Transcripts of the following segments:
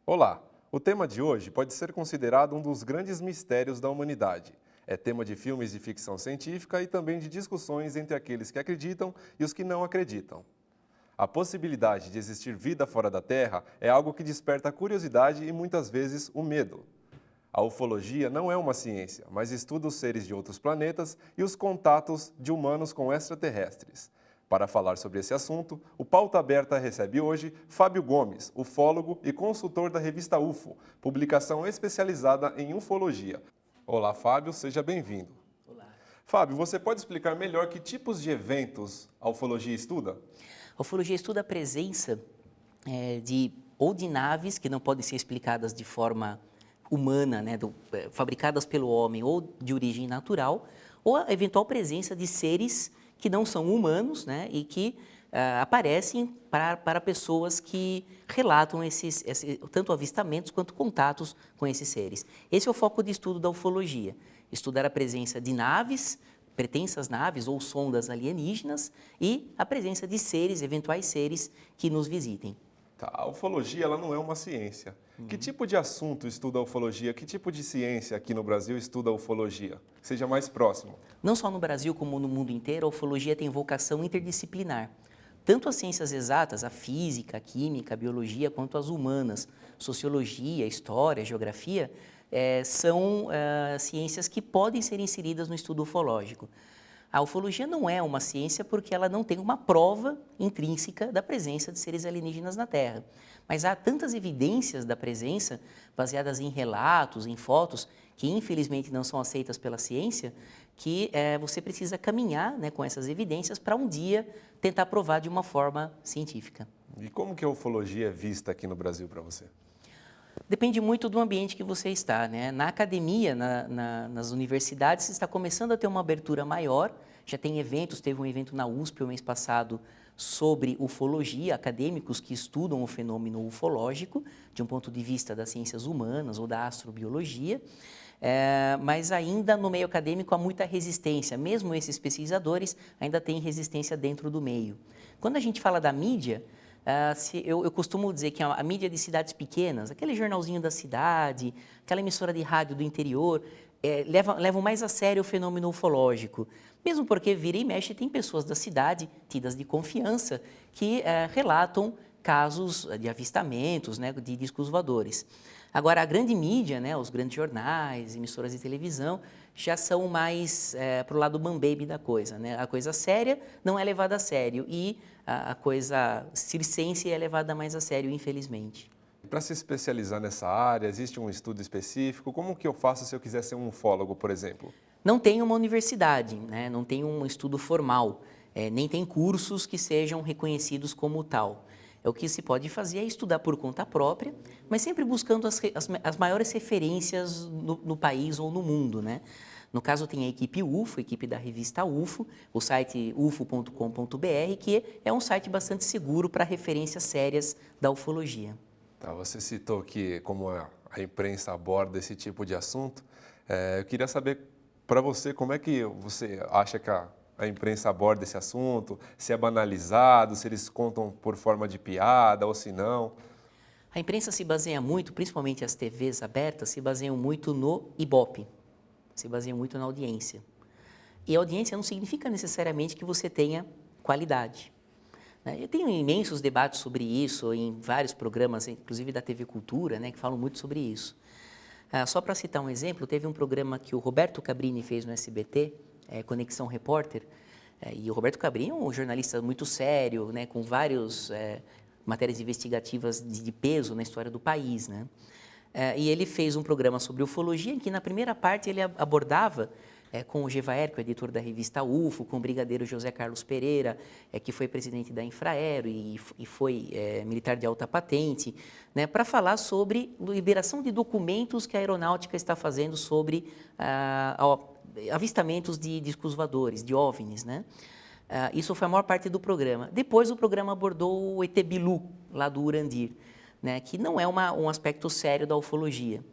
Olá! O tema de hoje pode ser considerado um dos grandes mistérios da humanidade. É tema de filmes de ficção científica e também de discussões entre aqueles que acreditam e os que não acreditam. A possibilidade de existir vida fora da Terra é algo que desperta a curiosidade e muitas vezes o medo. A ufologia não é uma ciência, mas estuda os seres de outros planetas e os contatos de humanos com extraterrestres. Para falar sobre esse assunto, o Pauta Aberta recebe hoje Fábio Gomes, ufólogo e consultor da revista UFO, publicação especializada em ufologia. Olá, Fábio, seja bem-vindo. Olá. Fábio, você pode explicar melhor que tipos de eventos a ufologia estuda? A ufologia estuda a presença de naves que não podem ser explicadas de forma humana, né, fabricadas pelo homem ou de origem natural, ou a eventual presença de seres que não são humanos, né, e que aparecem para pessoas que relatam tanto avistamentos quanto contatos com esses seres. Esse é o foco de estudo da ufologia, estudar a presença de naves, pretensas naves ou sondas alienígenas e a presença de seres, eventuais seres que nos visitem. Tá, a ufologia ela não é uma ciência. Que tipo de assunto estuda a ufologia? Que tipo de ciência aqui no Brasil estuda a ufologia? Que seja mais próximo. Não só no Brasil como no mundo inteiro, a ufologia tem vocação interdisciplinar. Tanto as ciências exatas, a física, a química, a biologia, quanto as humanas, sociologia, história, geografia, são ciências que podem ser inseridas no estudo ufológico. A ufologia não é uma ciência porque ela não tem uma prova intrínseca da presença de seres alienígenas na Terra. Mas há tantas evidências da presença, baseadas em relatos, em fotos, que infelizmente não são aceitas pela ciência, que você precisa caminhar, né, com essas evidências para um dia tentar provar de uma forma científica. E como que a ufologia é vista aqui no Brasil para você? Depende muito do ambiente que você está, né? Na academia, nas universidades, está começando a ter uma abertura maior, já tem eventos, teve um evento na USP o mês passado sobre ufologia, acadêmicos que estudam o fenômeno ufológico, de um ponto de vista das ciências humanas ou da astrobiologia, mas ainda no meio acadêmico há muita resistência, mesmo esses pesquisadores ainda têm resistência dentro do meio. Quando a gente fala da mídia, eu costumo dizer que a mídia de cidades pequenas, aquele jornalzinho da cidade, aquela emissora de rádio do interior, levam mais a sério o fenômeno ufológico. Mesmo porque vira e mexe tem pessoas da cidade, tidas de confiança, que relatam casos de avistamentos, né, de discos voadores. Agora, a grande mídia, né, os grandes jornais, emissoras de televisão, já são mais para o lado mambembe da coisa, né? A coisa séria não é levada a sério e a coisa circense é levada mais a sério, infelizmente. Para se especializar nessa área, existe um estudo específico? Como que eu faço se eu quiser ser um ufólogo, por exemplo? Não tem uma universidade, né? Não tem um estudo formal, nem tem cursos que sejam reconhecidos como tal. O que se pode fazer é estudar por conta própria, mas sempre buscando as maiores referências no país ou no mundo, né? No caso, tem a equipe UFO, a equipe da revista UFO, o site ufo.com.br, que é um site bastante seguro para referências sérias da ufologia. Tá, você citou que como a imprensa aborda esse tipo de assunto. Eu queria saber para você como é que você acha que a imprensa aborda esse assunto, se é banalizado, se eles contam por forma de piada ou se não. A imprensa se baseia muito, principalmente as TVs abertas, se baseiam muito no Ibope, se baseiam muito na audiência. E a audiência não significa necessariamente que você tenha qualidade, né? Eu tenho imensos debates sobre isso em vários programas, inclusive da TV Cultura, né, que falam muito sobre isso. Só para citar um exemplo, teve um programa que o Roberto Cabrini fez no SBT, Conexão Repórter, e o Roberto Cabrini é um jornalista muito sério, né, com várias matérias investigativas de peso na história do país, né? E ele fez um programa sobre ufologia, em que na primeira parte ele abordava com o Gevaer, que é o editor da revista UFO, com o brigadeiro José Carlos Pereira, que foi presidente da Infraero e foi militar de alta patente, né, para falar sobre liberação de documentos que a aeronáutica está fazendo sobre avistamentos de discos voadores, de OVNIs, né? Isso foi a maior parte do programa. Depois o programa abordou o ET Bilu, lá do Urandir, né, que não é um aspecto sério da ufologia.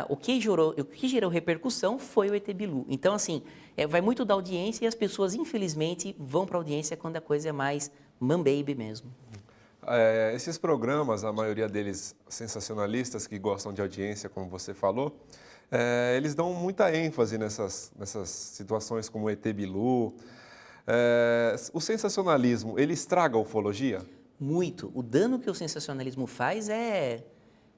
O que gerou repercussão foi o ET Bilu. Então, assim, vai muito da audiência e as pessoas, infelizmente, vão para a audiência quando a coisa é mais mambembe mesmo. Esses programas, a maioria deles sensacionalistas, que gostam de audiência, como você falou, eles dão muita ênfase nessas situações como o ET Bilu. O sensacionalismo, ele estraga a ufologia? Muito. O dano que o sensacionalismo faz é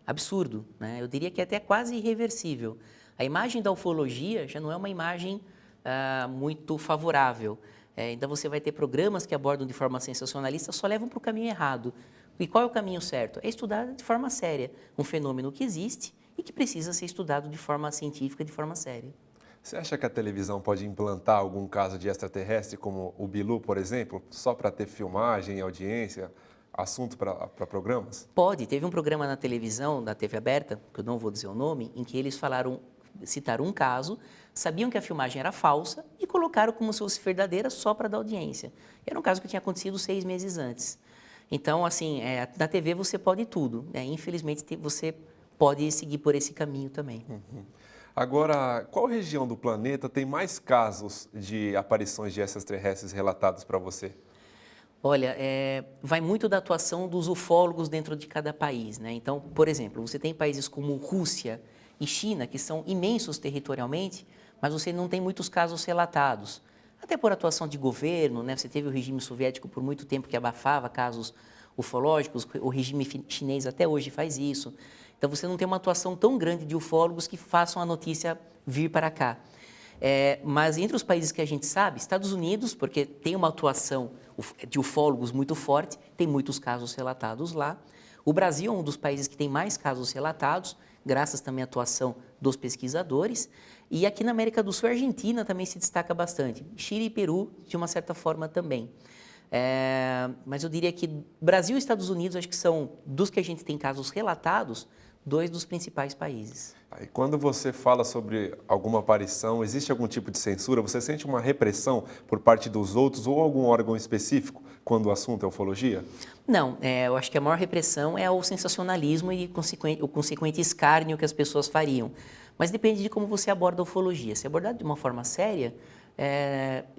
absurdo, né? Eu diria que é até quase irreversível. A imagem da ufologia já não é uma imagem muito favorável. Ainda você vai ter programas que abordam de forma sensacionalista, só levam para o caminho errado. E qual é o caminho certo? É estudar de forma séria um fenômeno que existe e que precisa ser estudado de forma científica, de forma séria. Você acha que a televisão pode implantar algum caso de extraterrestre, como o Bilu, por exemplo, só para ter filmagem, audiência, assunto para programas? Pode. Teve um programa na televisão, da TV aberta, que eu não vou dizer o nome, em que eles citaram um caso, sabiam que a filmagem era falsa e colocaram como se fosse verdadeira só para dar audiência. Era um caso que tinha acontecido 6 meses antes. Então, assim, na TV você pode tudo, né? Infelizmente, você pode seguir por esse caminho também. Agora, qual região do planeta tem mais casos de aparições de extraterrestres relatados para você? Olha, vai muito da atuação dos ufólogos dentro de cada país, né? Então, por exemplo, você tem países como Rússia e China, que são imensos territorialmente, mas você não tem muitos casos relatados. Até por atuação de governo, né? Você teve o regime soviético por muito tempo que abafava casos ufológicos, o regime chinês até hoje faz isso. Então, você não tem uma atuação tão grande de ufólogos que façam a notícia vir para cá. Mas entre os países que a gente sabe, Estados Unidos, porque tem uma atuação de ufólogos muito forte, tem muitos casos relatados lá. O Brasil é um dos países que tem mais casos relatados, graças também à atuação dos pesquisadores. E aqui na América do Sul, a Argentina também se destaca bastante. Chile e Peru, de uma certa forma, também. Mas eu diria que Brasil e Estados Unidos, acho que são, dos que a gente tem casos relatados, 2 dos principais países. E quando você fala sobre alguma aparição, existe algum tipo de censura? Você sente uma repressão por parte dos outros ou algum órgão específico quando o assunto é ufologia? Não, eu acho que a maior repressão é o sensacionalismo e o consequente escárnio que as pessoas fariam. Mas depende de como você aborda a ufologia. Se abordar de uma forma séria,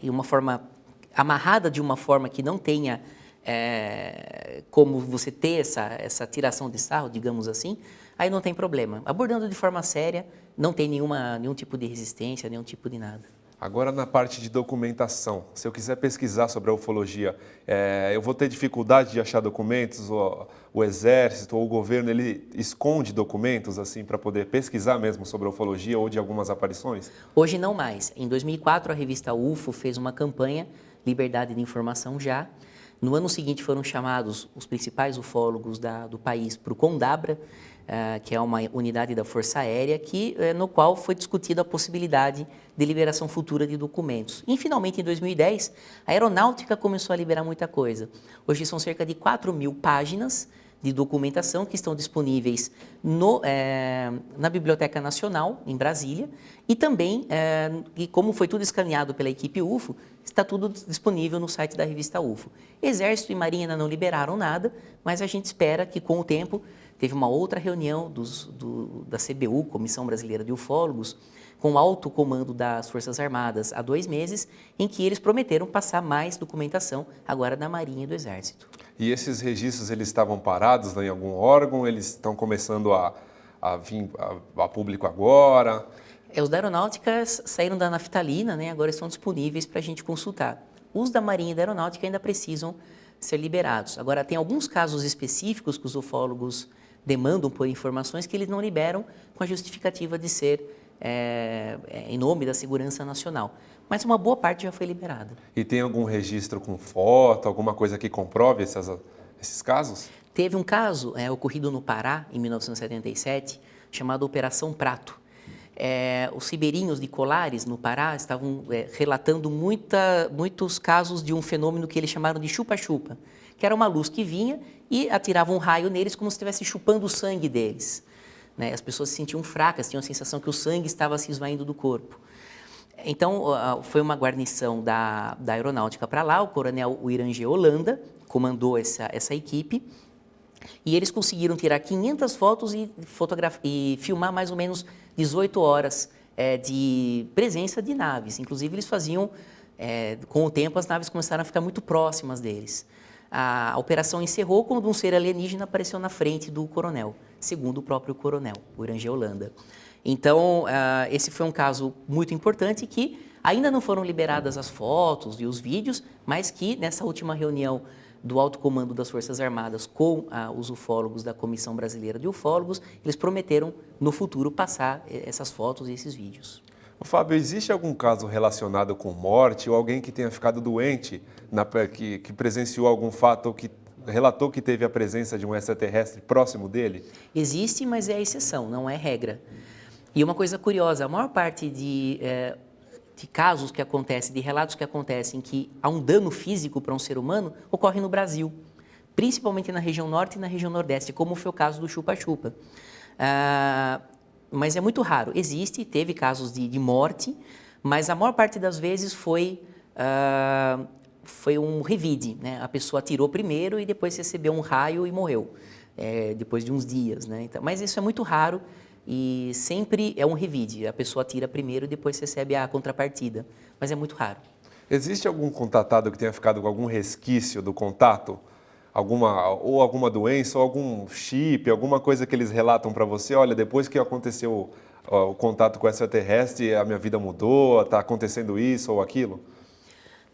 e uma forma amarrada de uma forma que não tenha como você ter essa tiração de sarro, digamos assim, aí não tem problema. Abordando de forma séria, não tem nenhum tipo de resistência, nenhum tipo de nada. Agora, na parte de documentação, se eu quiser pesquisar sobre a ufologia, eu vou ter dificuldade de achar documentos? O exército ou o governo, ele esconde documentos assim para poder pesquisar mesmo sobre a ufologia ou de algumas aparições? Hoje não mais. Em 2004, a revista UFO fez uma campanha, Liberdade de Informação Já. No ano seguinte foram chamados os principais ufólogos do país para o CONDABRA, que é uma unidade da Força Aérea, no qual foi discutida a possibilidade de liberação futura de documentos. E, finalmente, em 2010, a Aeronáutica começou a liberar muita coisa. Hoje são cerca de 4.000 páginas de documentação que estão disponíveis na Biblioteca Nacional, em Brasília, e também, e como foi tudo escaneado pela equipe UFO, está tudo disponível no site da revista UFO. Exército e Marinha ainda não liberaram nada, mas a gente espera que, com o tempo, teve uma outra reunião da CBU, Comissão Brasileira de Ufólogos, com o alto comando das Forças Armadas há 2 meses, em que eles prometeram passar mais documentação agora da Marinha e do Exército. E esses registros, eles estavam parados em algum órgão? Eles estão começando a vir a público agora? Os da Aeronáutica saíram da naftalina, né? Agora estão disponíveis para a gente consultar. Os da Marinha e da Aeronáutica ainda precisam ser liberados. Agora, tem alguns casos específicos que os ufólogos demandam por informações que eles não liberam com a justificativa de ser em nome da segurança nacional. Mas uma boa parte já foi liberada. E tem algum registro com foto, alguma coisa que comprove esses casos? Teve um caso ocorrido no Pará, em 1977, chamado Operação Prato. Os ribeirinhos de Colares, no Pará, estavam relatando muitos casos de um fenômeno que eles chamaram de chupa-chupa, que era uma luz que vinha e atirava um raio neles como se estivesse chupando o sangue deles. Né? As pessoas se sentiam fracas, tinham a sensação que o sangue estava se esvaindo do corpo. Então, foi uma guarnição da Aeronáutica para lá, o coronel Irangê Holanda comandou essa equipe, e eles conseguiram tirar 500 fotos e filmar mais ou menos 18 horas de presença de naves. Inclusive, eles faziam, com o tempo, as naves começaram a ficar muito próximas deles. A operação encerrou quando um ser alienígena apareceu na frente do coronel, segundo o próprio coronel, o Irangê Holanda. Então, esse foi um caso muito importante que ainda não foram liberadas as fotos e os vídeos, mas que nessa última reunião do alto comando das Forças Armadas com os ufólogos da Comissão Brasileira de Ufólogos, eles prometeram no futuro passar essas fotos e esses vídeos. Fábio, existe algum caso relacionado com morte ou alguém que tenha ficado doente, que presenciou algum fato ou que relatou que teve a presença de um extraterrestre próximo dele? Existe, mas é a exceção, não é regra. E uma coisa curiosa, a maior parte de casos que acontecem, de relatos que acontecem que há um dano físico para um ser humano, ocorre no Brasil, principalmente na região norte e na região nordeste, como foi o caso do chupa-chupa. Mas é muito raro. Existe, teve casos de morte, mas a maior parte das vezes foi um revide, né? A pessoa atirou primeiro e depois recebeu um raio e morreu, depois de uns dias, né? Então, mas isso é muito raro e sempre é um revide. A pessoa atira primeiro e depois recebe a contrapartida, mas é muito raro. Existe algum contatado que tenha ficado com algum resquício do contato? Alguma doença, ou algum chip, alguma coisa que eles relatam para você? Olha, depois que aconteceu o contato com o extraterrestre, a minha vida mudou, está acontecendo isso ou aquilo?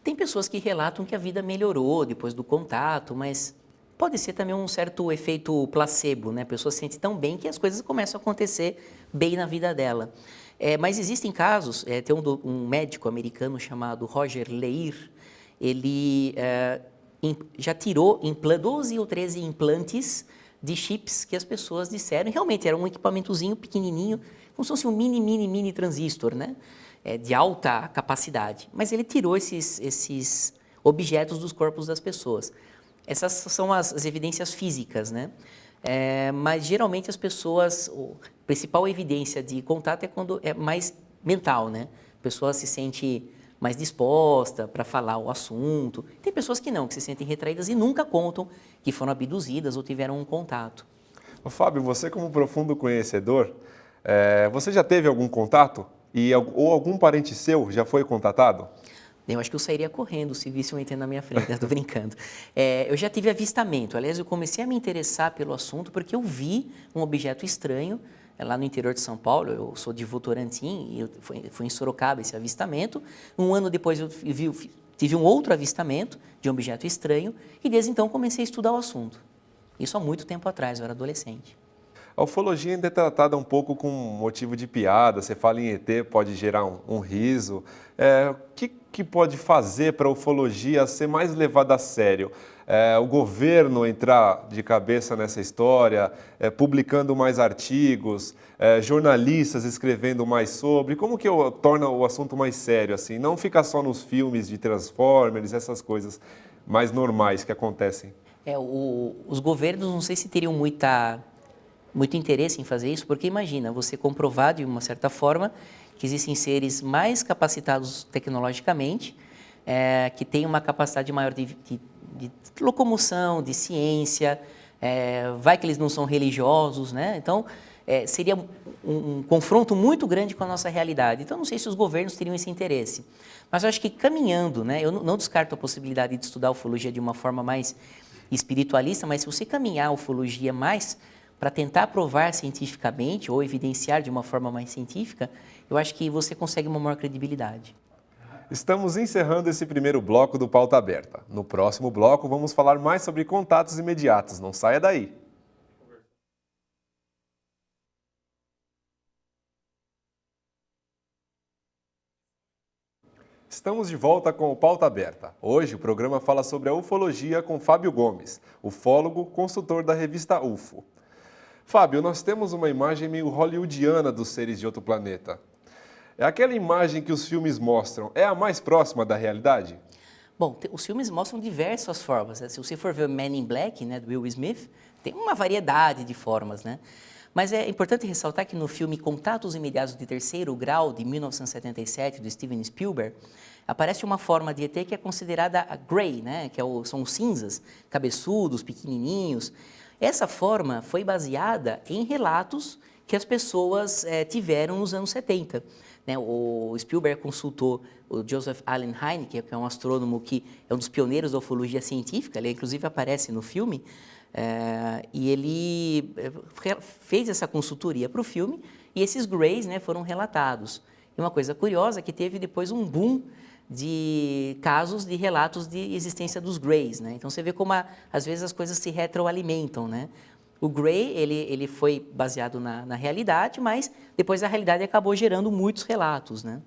Tem pessoas que relatam que a vida melhorou depois do contato, mas pode ser também um certo efeito placebo, né? A pessoa se sente tão bem que as coisas começam a acontecer bem na vida dela. Mas existem casos, tem um médico americano chamado Roger Leir, ele já tirou 12 ou 13 implantes de chips que as pessoas disseram, e realmente era um equipamentozinho pequenininho, como se fosse um mini transistor, né? De alta capacidade. Mas ele tirou esses objetos dos corpos das pessoas. Essas são as evidências físicas, né? Mas geralmente as pessoas, a principal evidência de contato é quando é mais mental, né? A pessoa se sente mais disposta para falar o assunto. Tem pessoas que não, que se sentem retraídas e nunca contam que foram abduzidas ou tiveram um contato. Fábio, você como profundo conhecedor, você já teve algum contato? Ou algum parente seu já foi contatado? Eu acho que eu sairia correndo se visse um ET na minha frente, estou brincando. Eu já tive avistamento, aliás, eu comecei a me interessar pelo assunto porque eu vi um objeto estranho lá no interior de São Paulo. Eu sou de Votorantim e foi em Sorocaba esse avistamento. Um ano depois eu tive um outro avistamento de um objeto estranho e desde então comecei a estudar o assunto. Isso há muito tempo atrás, eu era adolescente. A ufologia ainda é tratada um pouco com motivo de piada, você fala em ET, pode gerar um riso. O que pode fazer para a ufologia ser mais levada a sério? O governo entrar de cabeça nessa história, publicando mais artigos, jornalistas escrevendo mais sobre. Como que torna o assunto mais sério, assim? Não fica só nos filmes de Transformers, essas coisas mais normais que acontecem. Os governos não sei se teriam muito interesse em fazer isso, porque imagina, você comprovar de uma certa forma que existem seres mais capacitados tecnologicamente, que têm uma capacidade maior de locomoção, de ciência, vai que eles não são religiosos, né? Então, seria um confronto muito grande com a nossa realidade. Então, não sei se os governos teriam esse interesse. Mas eu acho que caminhando, né? Eu não descarto a possibilidade de estudar a ufologia de uma forma mais espiritualista, mas se você caminhar a ufologia mais para tentar provar cientificamente ou evidenciar de uma forma mais científica, eu acho que você consegue uma maior credibilidade. Estamos encerrando esse primeiro bloco do Pauta Aberta. No próximo bloco, vamos falar mais sobre contatos imediatos. Não saia daí! Estamos de volta com o Pauta Aberta. Hoje o programa fala sobre a ufologia com Fábio Gomes, ufólogo, consultor da revista UFO. Fábio, nós temos uma imagem meio hollywoodiana dos seres de outro planeta. É aquela imagem que os filmes mostram, é a mais próxima da realidade? Bom, os filmes mostram diversas formas, né? Se você for ver Men in Black, né, do Will Smith, tem uma variedade de formas, né? Mas é importante ressaltar que no filme Contatos Imediatos de Terceiro Grau, de 1977, do Steven Spielberg, aparece uma forma de ET que é considerada a Grey, né? São os cinzas, cabeçudos, pequenininhos. Essa forma foi baseada em relatos que as pessoas tiveram nos anos 70. né? O Spielberg consultou o Joseph Allen Hynek, que é um astrônomo que é um dos pioneiros da ufologia científica, ele inclusive aparece no filme, e ele fez essa consultoria para o filme, e esses Greys, né, foram relatados. E uma coisa curiosa é que teve depois um boom de casos de relatos de existência dos Greys, né? Então você vê como às vezes as coisas se retroalimentam, né? O Grey, ele foi baseado na realidade, mas depois a realidade acabou gerando muitos relatos, né?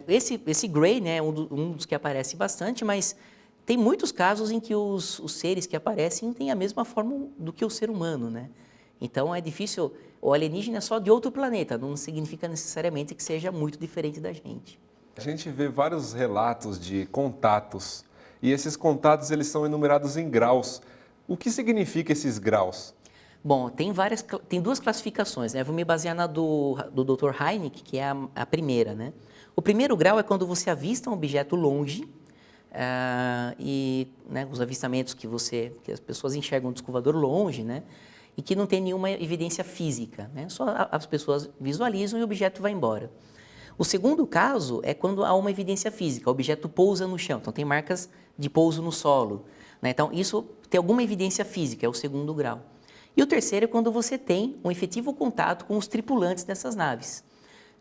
Esse Grey, né, um dos que aparece bastante, mas tem muitos casos em que os seres que aparecem têm a mesma forma do que o ser humano, né? Então é difícil, o alienígena é só de outro planeta, não significa necessariamente que seja muito diferente da gente. A gente vê vários relatos de contatos, e esses contatos eles são enumerados em graus. O que significa esses graus? Bom, tem duas classificações, né? Eu vou me basear na do Dr. Hynek, que é a primeira, né? O primeiro grau é quando você avista um objeto longe, né, os avistamentos que as pessoas enxergam um disco voador longe, né? E que não tem nenhuma evidência física, né? Só as pessoas visualizam e o objeto vai embora. O segundo caso é quando há uma evidência física, o objeto pousa no chão, então tem marcas de pouso no solo, né? Então isso tem alguma evidência física, é o segundo grau. E o terceiro é quando você tem um efetivo contato com os tripulantes dessas naves,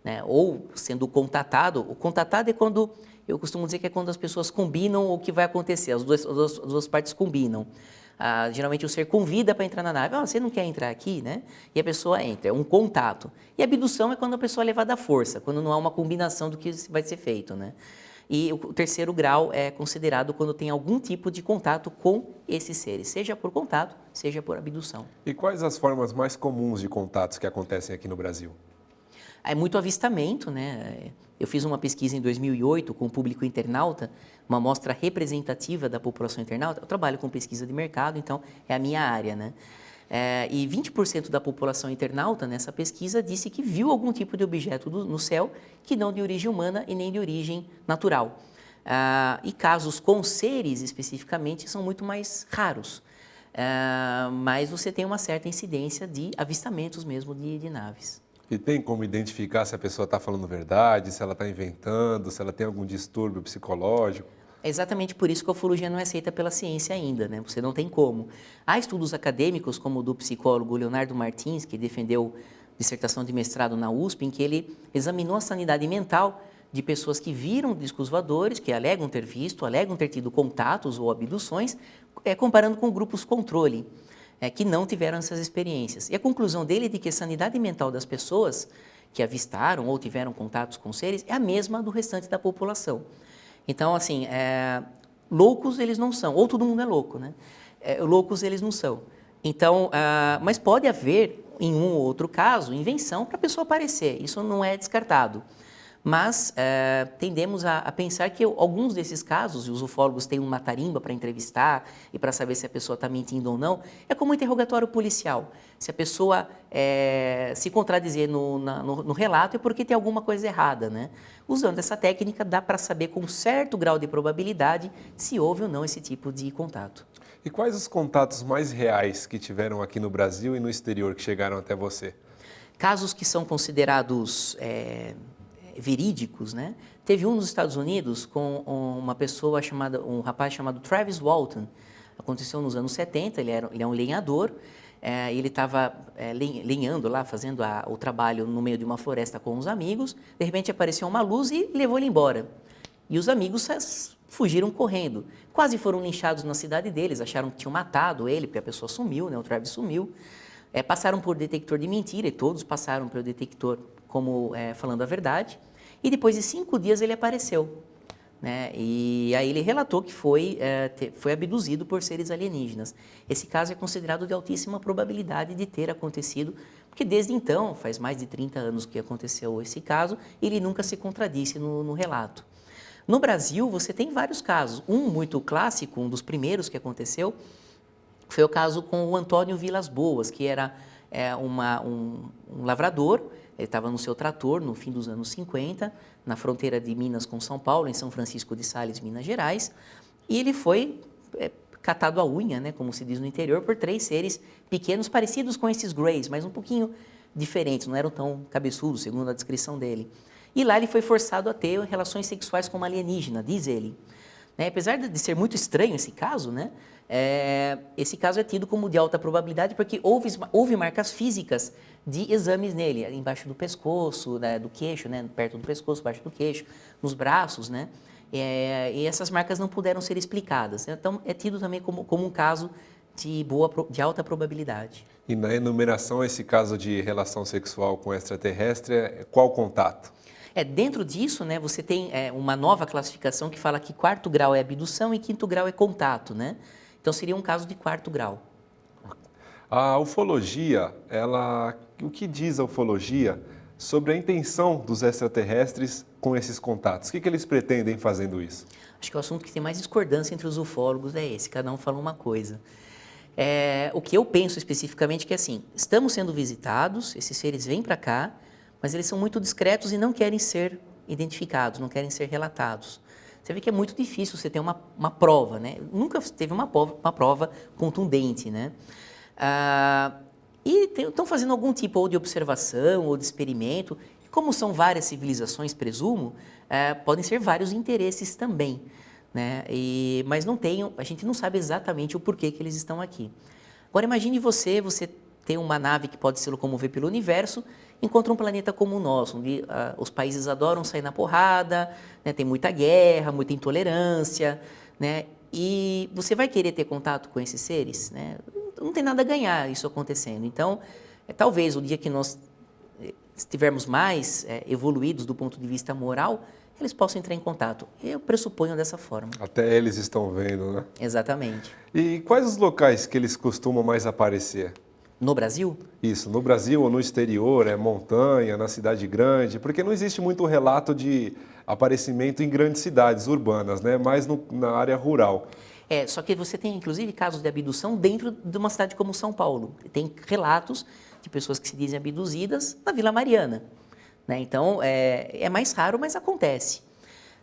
né? Ou sendo contatado, o contatado é quando, eu costumo dizer que é quando as pessoas combinam o que vai acontecer, as duas partes combinam. Geralmente o ser convida para entrar na nave, você não quer entrar aqui, né? E a pessoa entra, é um contato. E abdução é quando a pessoa é levada à força, quando não há uma combinação do que vai ser feito, né? E o terceiro grau é considerado quando tem algum tipo de contato com esses seres, seja por contato, seja por abdução. E quais as formas mais comuns de contatos que acontecem aqui no Brasil? É muito avistamento, né? Eu fiz uma pesquisa em 2008 com o público internauta, uma amostra representativa da população internauta. Eu trabalho com pesquisa de mercado, então é a minha área, né? E 20% da população internauta nessa pesquisa disse que viu algum tipo de objeto no céu que não de origem humana e nem de origem natural. E casos com seres especificamente são muito mais raros. Mas você tem uma certa incidência de avistamentos mesmo de naves. E tem como identificar se a pessoa está falando verdade, se ela está inventando, se ela tem algum distúrbio psicológico? É exatamente por isso que a ufologia não é aceita pela ciência ainda, né? Você não tem como. Há estudos acadêmicos, como o do psicólogo Leonardo Martins, que defendeu dissertação de mestrado na USP, em que ele examinou a sanidade mental de pessoas que viram discos voadores, que alegam ter visto, alegam ter tido contatos ou abduções, comparando com grupos controle, que não tiveram essas experiências. E a conclusão dele é de que a sanidade mental das pessoas que avistaram ou tiveram contatos com seres é a mesma do restante da população. Então, assim, loucos eles não são, ou todo mundo é louco, né? Loucos eles não são. Então, mas pode haver, em um ou outro caso, invenção para a pessoa aparecer, isso não é descartado. Mas tendemos a pensar que alguns desses casos, e os ufólogos têm uma tarimba para entrevistar e para saber se a pessoa está mentindo ou não, é como um interrogatório policial. Se a pessoa se contradizer no relato é porque tem alguma coisa errada, né? Usando essa técnica dá para saber com certo grau de probabilidade se houve ou não esse tipo de contato. E quais os contatos mais reais que tiveram aqui no Brasil e no exterior que chegaram até você? Casos que são considerados verídicos, né? Teve um nos Estados Unidos com um rapaz chamado Travis Walton. Aconteceu nos anos 70, ele é um lenhador, ele estava lenhando lá, fazendo o trabalho no meio de uma floresta com os amigos, de repente apareceu uma luz e levou ele embora. E os amigos fugiram correndo. Quase foram linchados na cidade deles, acharam que tinham matado ele, porque a pessoa sumiu, né? O Travis sumiu. Passaram por detector de mentira, e todos passaram pelo detector como falando a verdade. E depois de 5 dias ele apareceu, né? E aí ele relatou que foi abduzido por seres alienígenas. Esse caso é considerado de altíssima probabilidade de ter acontecido, porque desde então, faz mais de 30 anos que aconteceu esse caso, ele nunca se contradisse no relato. No Brasil, você tem vários casos. Um muito clássico, um dos primeiros que aconteceu, foi o caso com o Antônio Vilas Boas, que era um lavrador. Ele estava no seu trator no fim dos anos 50, na fronteira de Minas com São Paulo, em São Francisco de Sales, Minas Gerais, e ele foi catado à unha, né, como se diz no interior, por 3 seres pequenos, parecidos com esses Greys, mas um pouquinho diferentes, não eram tão cabeçudos, segundo a descrição dele. E lá ele foi forçado a ter relações sexuais com uma alienígena, diz ele. Né? Apesar de ser muito estranho esse caso, né? Esse caso é tido como de alta probabilidade porque houve marcas físicas de exames nele, embaixo do pescoço, né, do queixo, né, perto do pescoço, embaixo do queixo, nos braços, né? E essas marcas não puderam ser explicadas. Então, é tido também como um caso de alta probabilidade. E na enumeração, esse caso de relação sexual com extraterrestre, qual contato? Dentro disso, né, você tem uma nova classificação que fala que 4º grau é abdução e 5º grau é contato, né? Então, seria um caso de 4º grau. A ufologia, o que diz a ufologia sobre a intenção dos extraterrestres com esses contatos? O que eles pretendem fazendo isso? Acho que o assunto que tem mais discordância entre os ufólogos é esse, cada um fala uma coisa. O que eu penso especificamente é que, assim, estamos sendo visitados, esses seres vêm para cá, mas eles são muito discretos e não querem ser identificados, não querem ser relatados. Você vê que é muito difícil você ter uma prova, né? Nunca teve uma prova contundente, né? E estão fazendo algum tipo ou de observação ou de experimento. E como são várias civilizações, presumo, podem ser vários interesses também, né? Mas a gente não sabe exatamente o porquê que eles estão aqui. Agora imagine você tem uma nave que pode se locomover pelo universo, encontra um planeta como o nosso, onde os países adoram sair na porrada, né, tem muita guerra, muita intolerância, né, e você vai querer ter contato com esses seres? Né? Não tem nada a ganhar isso acontecendo. Então, talvez o dia que nós estivermos mais evoluídos do ponto de vista moral, eles possam entrar em contato. Eu pressuponho dessa forma. Até eles estão vendo, né? Exatamente. E quais os locais que eles costumam mais aparecer? No Brasil? Isso, no Brasil ou no exterior, montanha, na cidade grande, porque não existe muito relato de aparecimento em grandes cidades urbanas, né? Mais na área rural. Só que você tem, inclusive, casos de abdução dentro de uma cidade como São Paulo. Tem relatos de pessoas que se dizem abduzidas na Vila Mariana. Né? Então, é mais raro, mas acontece.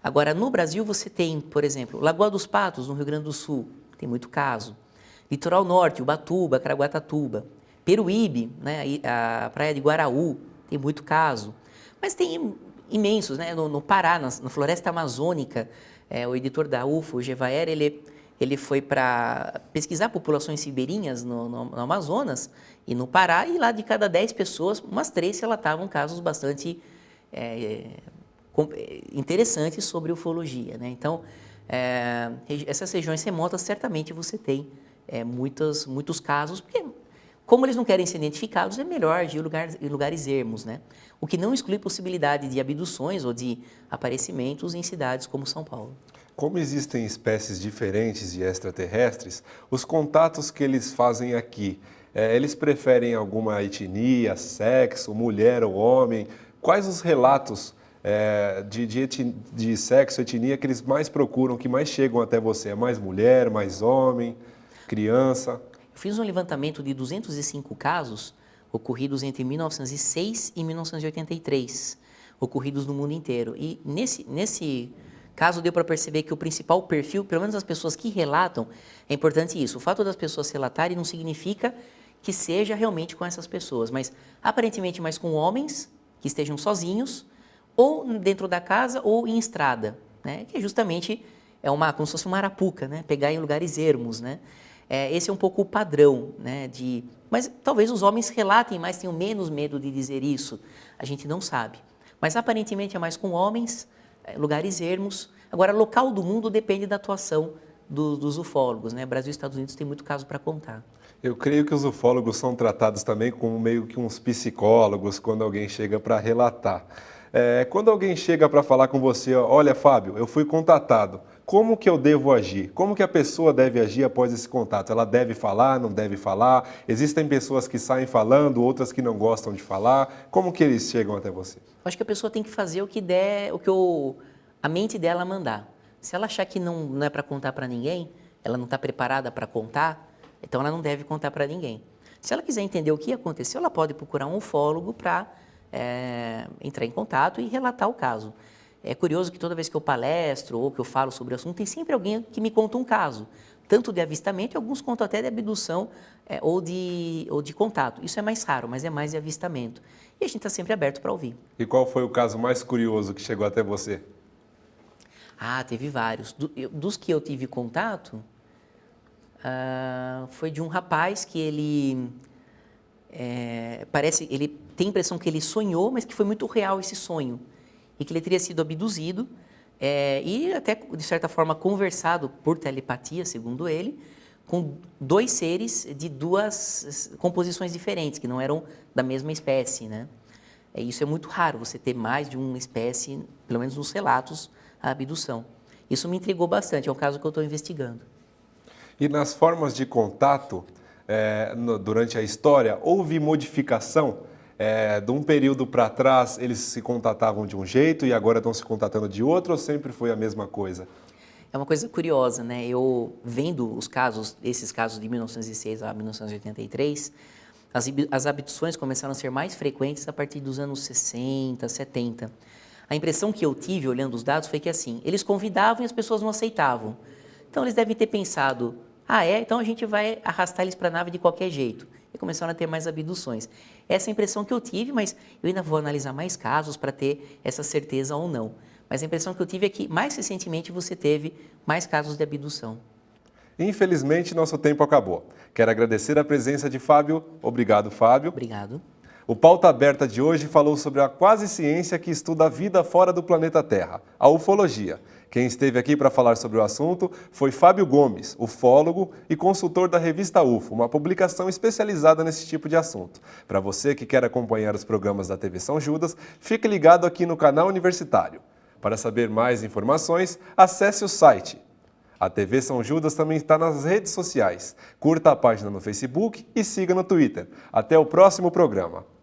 Agora, no Brasil, você tem, por exemplo, Lagoa dos Patos, no Rio Grande do Sul, tem muito caso. Litoral Norte, Ubatuba, Caraguatatuba. Peruíbe, né, a praia de Guaraú, tem muito caso. Mas tem imensos, né, no Pará, na floresta amazônica, o editor da UFO, o Gevaer, ele foi para pesquisar populações ribeirinhas no Amazonas e no Pará, e lá de cada 10 pessoas, umas 3 relatavam casos bastante interessantes sobre ufologia. Né? Então, essas regiões remotas, certamente você tem muitos casos, porque como eles não querem ser identificados, é melhor agir em lugares ermos, né? O que não exclui possibilidade de abduções ou de aparecimentos em cidades como São Paulo. Como existem espécies diferentes de extraterrestres, os contatos que eles fazem aqui, eles preferem alguma etnia, sexo, mulher ou homem? Quais os relatos de sexo, etnia que eles mais procuram, que mais chegam até você? É mais mulher, mais homem, criança? Eu fiz um levantamento de 205 casos ocorridos entre 1906 e 1983, ocorridos no mundo inteiro. E nesse caso deu para perceber que o principal perfil, pelo menos as pessoas que relatam, é importante isso. O fato das pessoas relatarem não significa que seja realmente com essas pessoas, mas aparentemente mais com homens que estejam sozinhos, ou dentro da casa ou em estrada, né? Que justamente como se fosse uma arapuca, né? Pegar em lugares ermos, né? Esse é um pouco o padrão, né? Mas talvez os homens relatem mais, tenham menos medo de dizer isso, a gente não sabe. Mas aparentemente é mais com homens, lugares ermos. Agora, local do mundo depende da atuação dos ufólogos, né? Brasil e Estados Unidos tem muito caso para contar. Eu creio que os ufólogos são tratados também como meio que uns psicólogos quando alguém chega para relatar. Quando alguém chega para falar com você, olha, Fábio, eu fui contatado, como que eu devo agir? Como que a pessoa deve agir após esse contato? Ela deve falar, não deve falar? Existem pessoas que saem falando, outras que não gostam de falar. Como que eles chegam até você? Acho que a pessoa tem que fazer o que a mente dela mandar. Se ela achar que não é para contar para ninguém, ela não está preparada para contar, então ela não deve contar para ninguém. Se ela quiser entender o que aconteceu, ela pode procurar um ufólogo para entrar em contato e relatar o caso. É curioso que toda vez que eu palestro ou que eu falo sobre o assunto, tem sempre alguém que me conta um caso. tanto de avistamento e alguns contam até de abdução ou de contato. Isso é mais raro, mas é mais de avistamento. E a gente está sempre aberto para ouvir. E qual foi o caso mais curioso que chegou até você? Ah, teve vários. Dos que eu tive contato, foi de um rapaz que ele ele tem a impressão que ele sonhou, mas que foi muito real esse sonho. E que ele teria sido abduzido e até, de certa forma, conversado por telepatia, segundo ele, com dois seres de duas composições diferentes, que não eram da mesma espécie, né? Isso é muito raro, você ter mais de uma espécie, pelo menos nos relatos, a abdução. Isso me intrigou bastante, é um caso que eu estou investigando. E nas formas de contato, durante a história, houve modificação? De um período para trás, eles se contatavam de um jeito e agora estão se contatando de outro, ou sempre foi a mesma coisa? É uma coisa curiosa, né? Eu vendo esses casos de 1906 a 1983, as abduções começaram a ser mais frequentes a partir dos anos 60, 70. A impressão que eu tive olhando os dados foi que assim, eles convidavam e as pessoas não aceitavam. Então eles devem ter pensado, então a gente vai arrastar eles para a nave de qualquer jeito. E começaram a ter mais abduções. Essa é a impressão que eu tive, mas eu ainda vou analisar mais casos para ter essa certeza ou não. Mas a impressão que eu tive é que mais recentemente você teve mais casos de abdução. Infelizmente, nosso tempo acabou. Quero agradecer a presença de Fábio. Obrigado, Fábio. Obrigado. O Pauta Aberta de hoje falou sobre a quase ciência que estuda a vida fora do planeta Terra, a ufologia. Quem esteve aqui para falar sobre o assunto foi Fábio Gomes, ufólogo e consultor da revista UFO, uma publicação especializada nesse tipo de assunto. Para você que quer acompanhar os programas da TV São Judas, fique ligado aqui no canal Universitário. Para saber mais informações, acesse o site. A TV São Judas também está nas redes sociais. Curta a página no Facebook e siga no Twitter. Até o próximo programa.